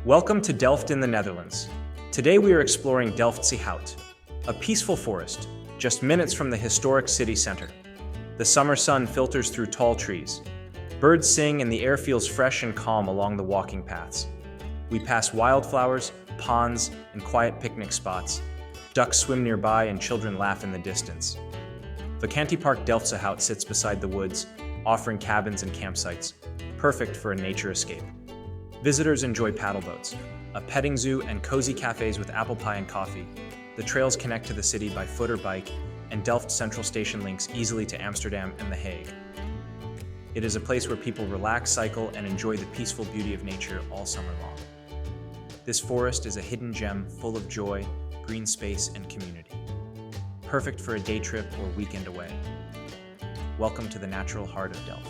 Welcome to Delft in the Netherlands. Today we are exploring Delftse Hout, a peaceful forest, just minutes from the historic city center. The summer sun filters through tall trees. Birds sing and the air feels fresh and calm along the walking paths. We pass wildflowers, ponds, and quiet picnic spots. Ducks swim nearby and children laugh in the distance. Vakantiepark Delftse Hout sits beside the woods, offering cabins and campsites, perfect for a nature escape. Visitors enjoy paddle boats, a petting zoo, and cozy cafes with apple pie and coffee. The trails connect to the city by foot or bike, and Delft Central Station links easily to Amsterdam and The Hague. It is a place where people relax, cycle, and enjoy the peaceful beauty of nature all summer long. This forest is a hidden gem full of joy, green space, and community. Perfect for a day trip or weekend away. Welcome to the natural heart of Delft.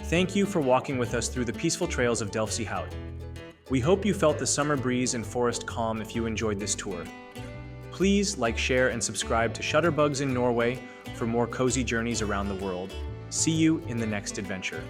Thank you for walking with us through the peaceful trails of Delftse Hout. We hope you felt the summer breeze and forest calm if you enjoyed this tour. Please like, share, and subscribe to Shutterbugs in Norway for more cozy journeys around the world. See you in the next adventure.